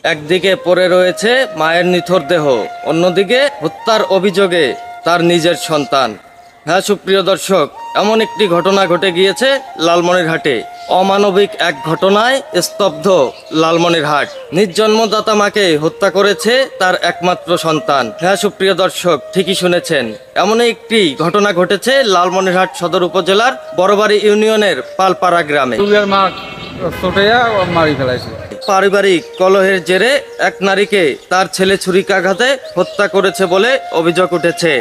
একদিকে পড়ে রয়েছে মায়ের নিথর দেহ, অন্যদিকে হত্যার অভিযোগে তার নিজের সন্তান। হ্যাঁ সুপ্রিয় দর্শক, এমন একটি ঘটনা ঘটে গিয়েছে লালমনিরহাটে। অমানবিক এক ঘটনায় স্তব্ধ লালমনিরহাট। নিজ জন্মদাতা মাকে হত্যা করেছে তার একমাত্র সন্তান। হ্যাঁ সুপ্রিয় দর্শক, ঠিকই শুনেছেন, এমন একটি ঘটনা ঘটেছে লালমনিরহাট সদর উপজেলার বড়বাড়ি ইউনিয়নের পালপাড়া গ্রামে। পারিবারিক কলহের জেরে এক নারীকে তার ছেলে ছুরিকাঘাতে হত্যা করেছে বলে অভিযোগ উঠেছে।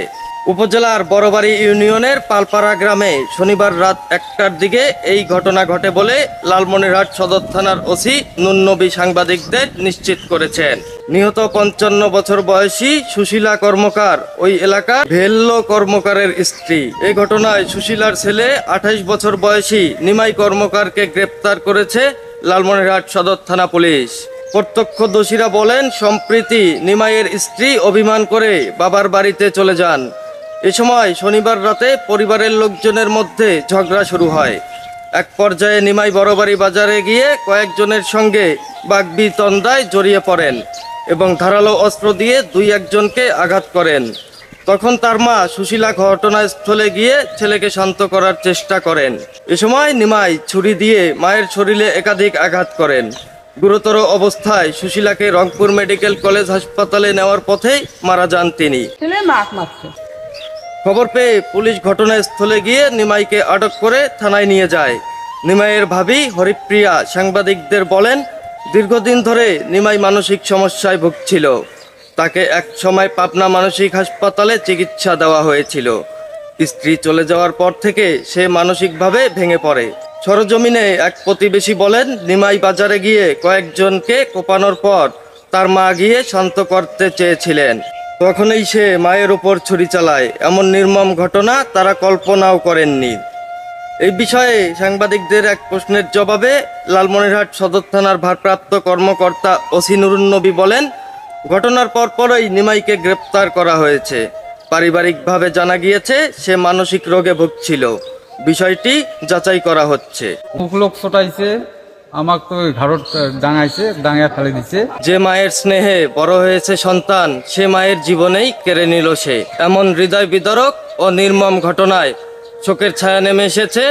উপজেলার বড়বাড়ি ইউনিয়নের পালপাড়া গ্রামে শনিবার রাত 1টার দিকে এই ঘটনা ঘটে বলে লালমনিরহাট সদর থানার ওসি নুননবী সাংবাদিকদের নিশ্চিত করেছেন। নিহত 55 বছর বয়সী সুশীলা কর্মকার ওই এলাকার ভেল্লো কর্মকারের স্ত্রী। এই ঘটনায় সুশীলার ছেলে 28 বছর বয়সী নিমাই কর্মকারকে গ্রেপ্তার করেছে লালমনিরহাট সদর থানা পুলিশ। প্রত্যক্ষদর্শীরা বলেন, সম্প্রতি নিমাইয়ের স্ত্রী অভিমান করে বাবার বাড়িতে চলে যান। এ সময় শনিবার রাতে পরিবারের লোকজনের মধ্যে ঝগড়া শুরু হয়। এক পর্যায়ে নিমাই বড়বাড়ি বাজারে গিয়ে কয়েকজনের সঙ্গে বাগবিতন্দায় জড়িয়ে পড়েন এবং ধারালো অস্ত্র দিয়ে 2-1জনকে আঘাত করেন। তখন তার মা সুশীলা ঘটনাস্থলে গিয়ে ছেলেকে শান্ত করার চেষ্টা করেন। এ সময় নিমাই ছুরি দিয়ে মায়ের শরীরে একাধিক আঘাত করেন। গুরুতর অবস্থায় সুশীলাকে রংপুর মেডিকেল কলেজ হাসপাতালে নেওয়ার পথেই মারা যান তিনি। খবর পেয়ে পুলিশ ঘটনাস্থলে গিয়ে নিমাইকে আটক করে থানায় নিয়ে যায়। নিমাইয়ের ভাবি হরিপ্রিয়া সাংবাদিকদের বলেন, দীর্ঘদিন ধরে নিমাই মানসিক সমস্যায় ভুগছিল। তাকে এক সময় পাবনা মানসিক হাসপাতালে চিকিৎসা দেওয়া হয়েছিল। স্ত্রী চলে যাওয়ার পর থেকে সে মানসিকভাবে ভেঙে পড়ে। সরজমিনে এক প্রতিবেশী বলেন, নিমাই বাজারে গিয়ে কয়েকজনকে কোপানোর পর তার মা গিয়ে শান্ত করতে চেয়েছিলেন। তখনই সে মায়ের উপর ছুরি চালায়। এমন নির্মম ঘটনা তারা কল্পনাও করেননি। এই বিষয়ে সাংবাদিকদের এক প্রশ্নের জবাবে লালমনিরহাট সদর থানার ভারপ্রাপ্ত কর্মকর্তা ওসি নুরুন্নবী বলেন, ঘটনার পরপরই নিমাইকে গ্রেপ্তার করা হয়েছে। পারিবারিকভাবে জানা গিয়েছে সে মানসিক রোগে ভুগছিল। বিষয়টি যাচাই করা হচ্ছে। আমাকে তো ঘাড়ত ডাঙাইছে, ডাঙায় ফেলে দিছে। যে মায়ের স্নেহে বড় হয়েছে সন্তান, সে মায়ের জীবনেই কেড়ে নিল সে। এমন হৃদয় বিদারক ও নির্মম ঘটনায় শোকের ছায়া নেমে এসেছে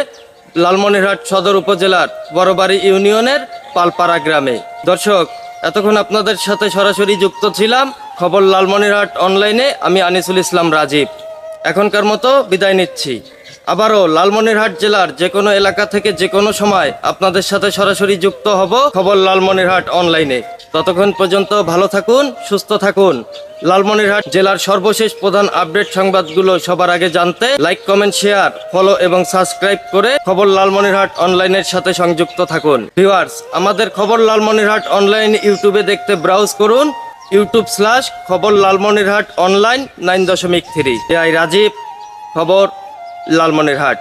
লালমনিরহাট সদর উপজেলার বড়বাড়ি ইউনিয়নের পালপাড়া গ্রামে। দর্শক, এতক্ষণ আপনাদের সাথে সরাসরি যুক্ত ছিলাম খবর লালমনিরহাট অনলাইনে। আমি আনিসুল ইসলাম রাজীব। এখনকার মতো বিদায় নিচ্ছি। আবারও লালমনিরহাট জেলার যে কোনো এলাকা থেকে যে কোনো সময় আপনাদের সাথে সরাসরি যুক্ত হব খবর লালমনিরহাট অনলাইনে। ততক্ষণ পর্যন্ত ভালো থাকুন, সুস্থ থাকুন। লালমনিরহাট জেলার সর্বশেষ প্রধান আপডেট সংবাদগুলো সবার আগে জানতে লাইক, কমেন্ট, শেয়ার, ফলো এবং সাবস্ক্রাইব করে খবর লালমনিরহাট অনলাইনের সাথে সংযুক্ত থাকুন। ভিউয়ার্স, আমাদের খবর লালমনিরহাট অনলাইন ইউটিউবে দেখতে ব্রাউজ করুন youtube/খবর লালমনিরহাট অনলাইন 9.3। রাজীব, খবর লালমনিরহাট।